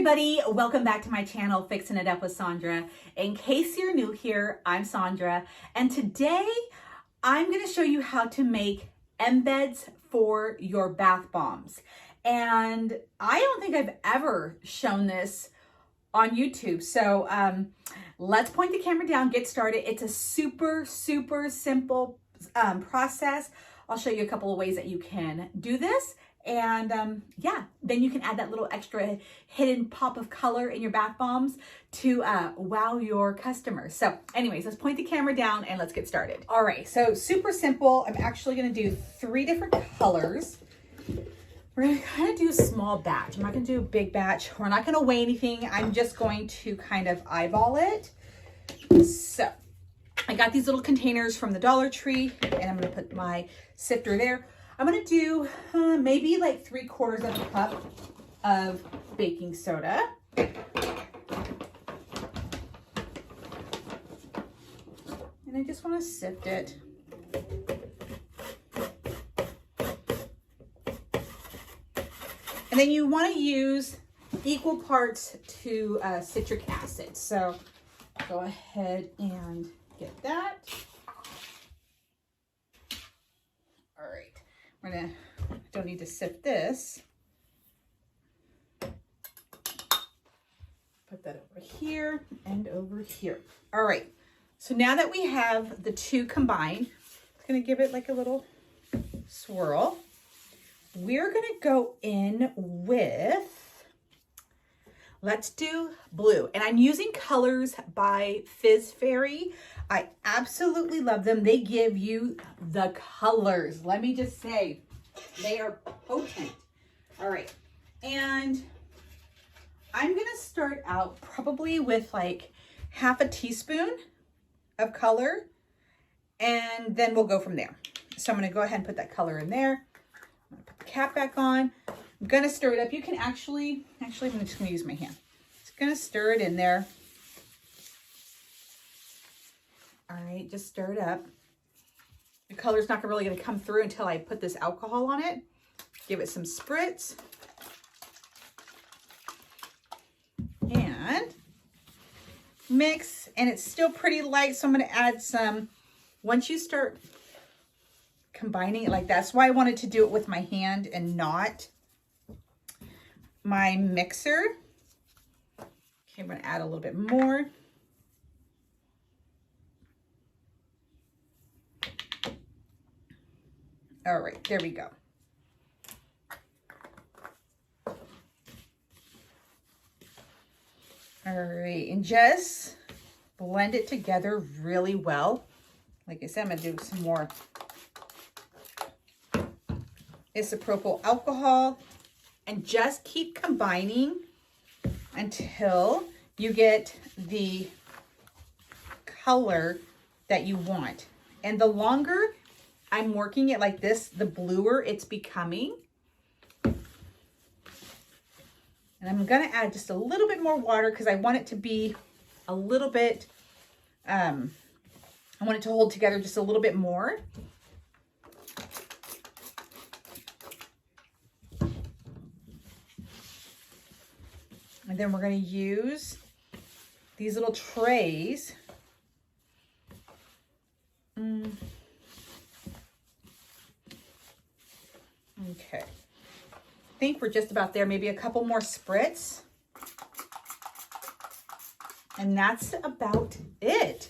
everybody, welcome back to my channel, Fixing It Up with Sandra. In case you're new here, I'm Sandra, and today I'm going to show you how to make embeds for your bath bombs. And I don't think I've ever shown this on YouTube. So let's point the camera down, get started. It's a super simple process. I'll show you a couple of ways that you can do this. And yeah, then you can add that little extra hidden pop of color in your bath bombs to wow your customers. So anyways, let's point the camera down and let's get started. All right, so super simple. I'm actually gonna do 3 different colors. We're gonna kind of do a small batch. I'm not gonna do a big batch. We're not gonna weigh anything. I'm just going to kind of eyeball it. So I got these little containers from the Dollar Tree and I'm gonna put my sifter there. I'm gonna do maybe like 3/4 of a cup of baking soda. And I just wanna sift it. And then you wanna use equal parts to citric acid. So go ahead and get that. All right. Don't need to sift this. Put that over here and over here. All right, so now that we have the 2 combined, I'm gonna give it like a little swirl. We're gonna go in with, let's do blue. And I'm using colors by Fizz Fairy. I absolutely love them. They give you the colors. Let me just say, they are potent. All right. And I'm going to start out probably with like half a teaspoon of color, and then we'll go from there. So I'm going to go ahead and put that color in there. I'm going to put the cap back on. I'm going to stir it up. You can actually, I'm just going to use my hand. Just going to stir it in there. All right, just stir it up. The color's not really going to come through until I put this alcohol on it. Give it some spritz. And mix, and it's still pretty light, so I'm going to add some, once you start combining it like that, that's why I wanted to do it with my hand and not my mixer. Okay, I'm going to add a little bit more. All right, there we go. All right, and just blend it together really well. Like I said, I'm gonna do some more isopropyl alcohol and just keep combining until you get the color that you want. And the longer I'm working it like this, the bluer it's becoming. And I'm gonna add just a little bit more water because I want it to be a little bit, I want it to hold together just a little bit more. And then we're gonna use these little trays. Okay, I think we're just about there. Maybe a couple more spritz. And that's about it.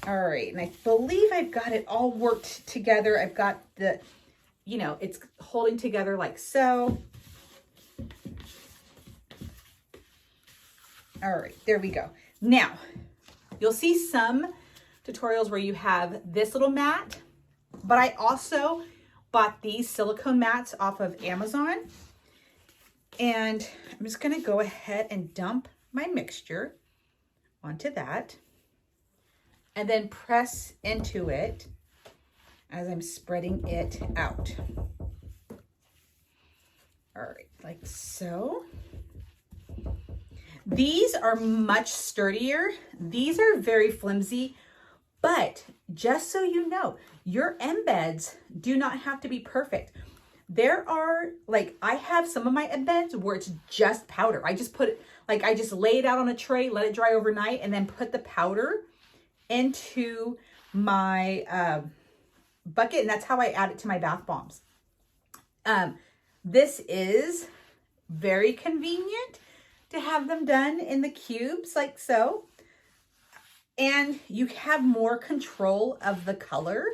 All right, and I believe I've got it all worked together. I've got the, you know, it's holding together like so. All right, there we go. Now, you'll see some tutorials where you have this little mat, but I also bought these silicone mats off of Amazon. And I'm just gonna go ahead and dump my mixture onto that and then press into it as I'm spreading it out. All right, like so. These are much sturdier. These are very flimsy, but just so you know, your embeds do not have to be perfect. There are, like, I have some of my embeds where it's just powder. I just put it, like, I just lay it out on a tray, let it dry overnight, and then put the powder into my bucket, and that's how I add it to my bath bombs. This is very convenient to have them done in the cubes like so. And you have more control of the color.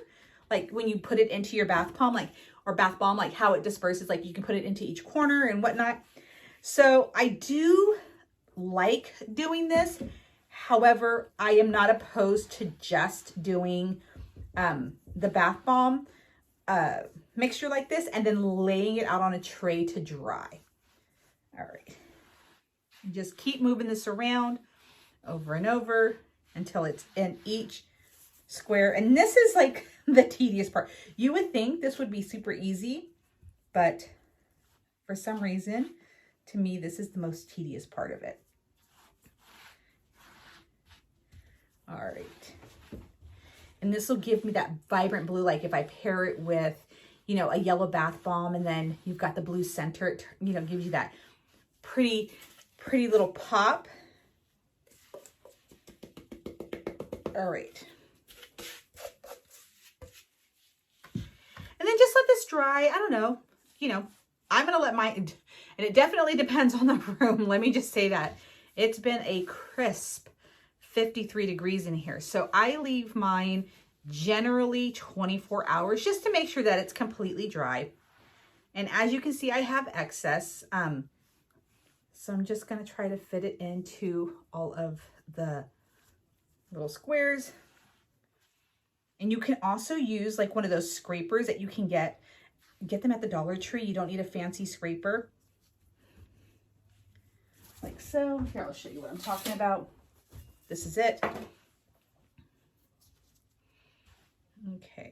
Like when you put it into your bath bomb, like, or bath bomb, like how it disperses, like you can put it into each corner and whatnot. So I do like doing this. However, I am not opposed to just doing the bath bomb mixture like this and then laying it out on a tray to dry. All right. Just keep moving this around over and over until it's in each square. And this is like the tedious part. You would think this would be super easy, but for some reason, to me, this is the most tedious part of it. All right. And this will give me that vibrant blue, like if I pair it with, you know, a yellow bath bomb and then you've got the blue center, it, you know, gives you that pretty little pop. All right. And then just let this dry. I don't know, you know, I'm going to let mine, and it definitely depends on the room. Let me just say that. It's been a crisp 53 degrees in here. So I leave mine generally 24 hours just to make sure that it's completely dry. And as you can see, I have excess. So I'm just going to try to fit it into all of the little squares. And you can also use like one of those scrapers that you can get them at the Dollar Tree. You don't need a fancy scraper. Like so. Here, I'll show you what I'm talking about. This is it. Okay.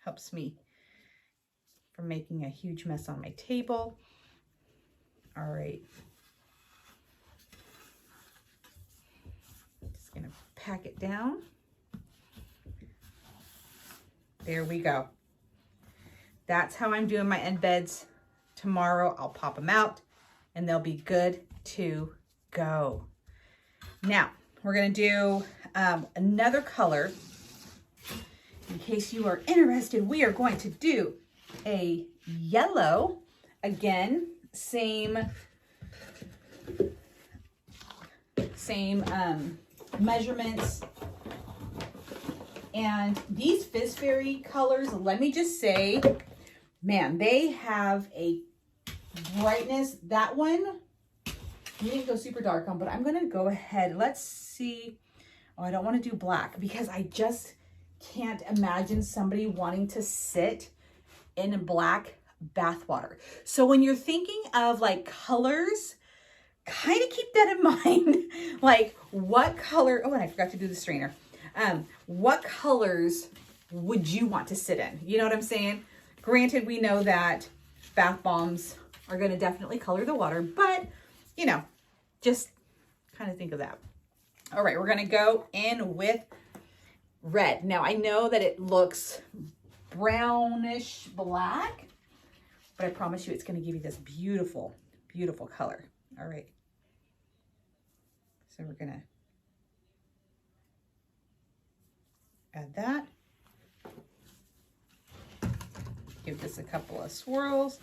Helps me from making a huge mess on my table. All right. Just gonna pack it down. There we go. That's how I'm doing my embeds. Tomorrow I'll pop them out and they'll be good to go. Now we're gonna do another color. In case you are interested, we are going to do a yellow. Again, same measurements. And these Fizz Fairy colors, let me just say, man, they have a brightness. That one, you didn't go super dark on, but I'm going to go ahead. Let's see. Oh, I don't want to do black because I just can't imagine somebody wanting to sit in black bath water. So when you're thinking of like colors, kind of keep that in mind. Like what color, oh, and I forgot to do the strainer. What colors would you want to sit in? You know what I'm saying? Granted, we know that bath bombs are going to definitely color the water, but you know, just kind of think of that. All right, we're going to go in with red. Now I know that it looks brownish black, but I promise you it's going to give you this beautiful, beautiful color. All right. So we're going to add that. Give this a couple of swirls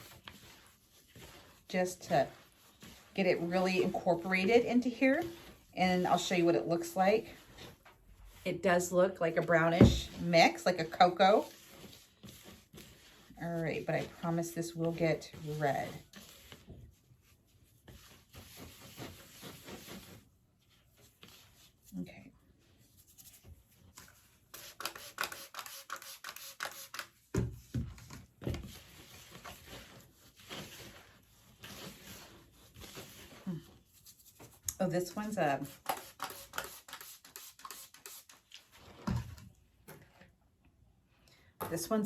just to get it really incorporated into here. And I'll show you what it looks like. It does look like a brownish mix, like a cocoa. All right, but I promise this will get red. Okay. Oh, this one's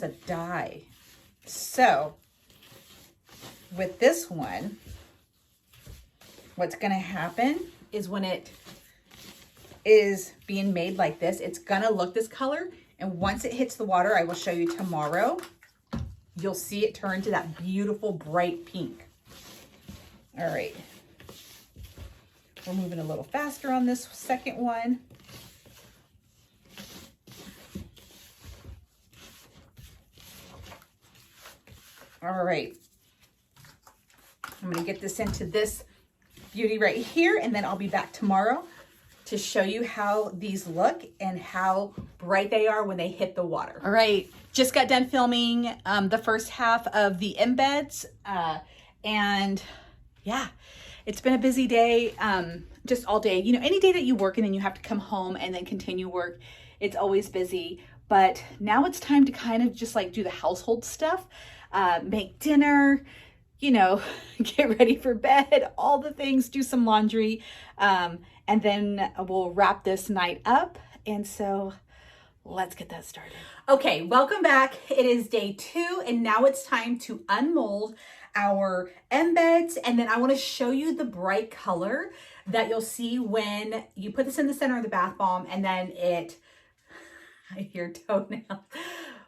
a dye. So with this one, what's going to happen is when it is being made like this, it's going to look this color. And once it hits the water, I will show you tomorrow, you'll see it turn to that beautiful bright pink. All right. We're moving a little faster on this second one. All right. I'm going to get this into this beauty right here, and then I'll be back tomorrow to show you how these look and how bright they are when they hit the water. All right, just got done filming the first half of the embeds, and yeah, it's been a busy day, just all day. You know, any day that you work and then you have to come home and then continue work, it's always busy. But now it's time to kind of just like do the household stuff, make dinner, you know, get ready for bed, all the things, do some laundry, and then we'll wrap this night up. And so let's get that started. Okay, welcome back. It is day 2, and now it's time to unmold our embeds. And then I want to show you the bright color that you'll see when you put this in the center of the bath bomb, and then I hear toenail,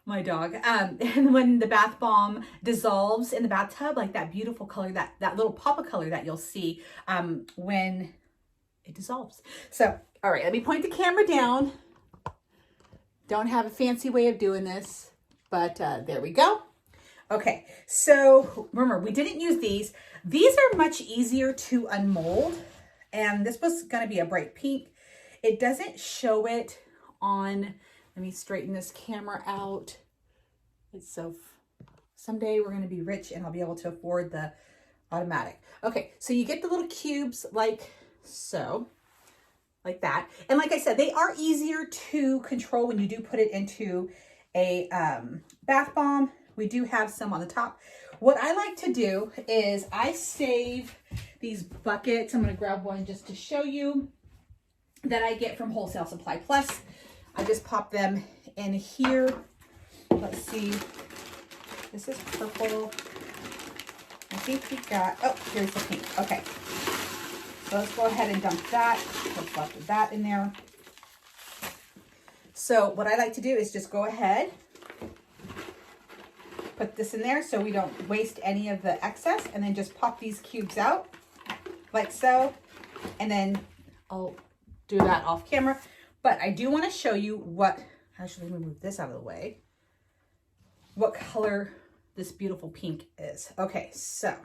my dog. And when the bath bomb dissolves in the bathtub, like that beautiful color, that little pop of color that you'll see when it dissolves. So, all right, let me point the camera down. Don't have a fancy way of doing this, but there we go. Okay, so remember, we didn't use these. These are much easier to unmold, and this was gonna be a bright pink. It doesn't show it on, let me straighten this camera out. It's so, someday we're gonna be rich and I'll be able to afford the automatic. Okay, so you get the little cubes like so, like that. And like I said, they are easier to control when you do put it into a bath bomb. We do have some on the top. What I like to do is I save these buckets. I'm gonna grab one just to show you, that I get from Wholesale Supply Plus. I just pop them in here. Let's see, this is purple. I think we got, oh, here's the pink. Okay, so let's go ahead and dump that. What's left of that in there. So what I like to do is just go ahead, put this in there so we don't waste any of the excess, and then just pop these cubes out like so. And then I'll do that off camera. But I do want to show you what, actually let me move this out of the way, what color this beautiful pink is. Okay, so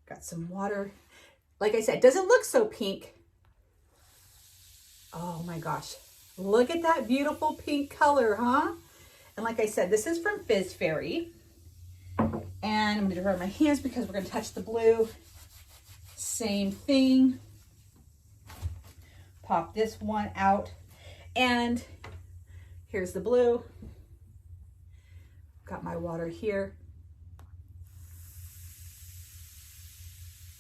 got some water. Like I said, doesn't look so pink. Oh my gosh, look at that beautiful pink color, huh? And like I said, this is from Fizz Fairy. And I'm going to rub my hands because we're going to touch the blue. Same thing. Pop this one out. And here's the blue. Got my water here.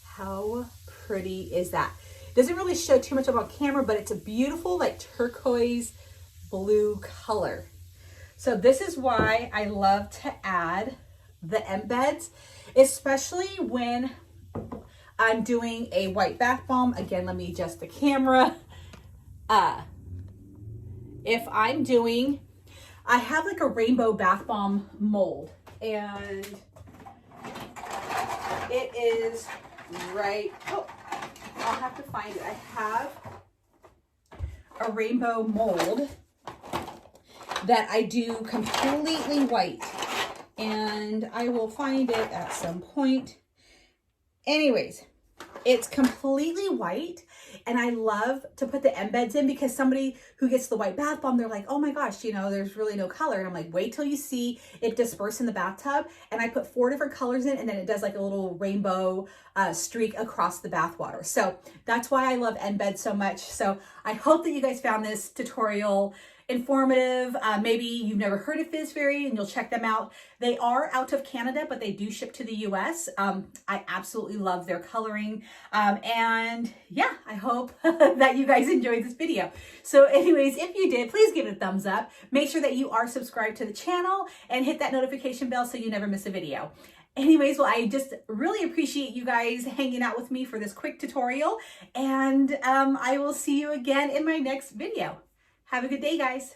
How pretty is that? Doesn't really show too much about camera, but it's a beautiful like turquoise blue color. So this is why I love to add the embeds, especially when I'm doing a white bath bomb. Again, let me adjust the camera. If I'm doing, I have like a rainbow bath bomb mold, and it is right, oh, I'll have to find it. I have a rainbow mold that I do completely white, and I will find it at some point. Anyways, it's completely white, and I love to put the embeds in because somebody who gets the white bath bomb, they're like, oh my gosh, you know, there's really no color. And I'm like, wait till you see it disperse in the bathtub. And I put 4 different colors in, and then it does like a little rainbow streak across the bath water. So that's why I love embeds so much. So I hope that you guys found this tutorial informative. Maybe you've never heard of Fizz Fairy and you'll check them out. They are out of Canada, but they do ship to the US. I absolutely love their coloring. And yeah, I hope that you guys enjoyed this video. So anyways, if you did, please give it a thumbs up. Make sure that you are subscribed to the channel and hit that notification bell so you never miss a video. Anyways, well, I just really appreciate you guys hanging out with me for this quick tutorial. And I will see you again in my next video. Have a good day, guys.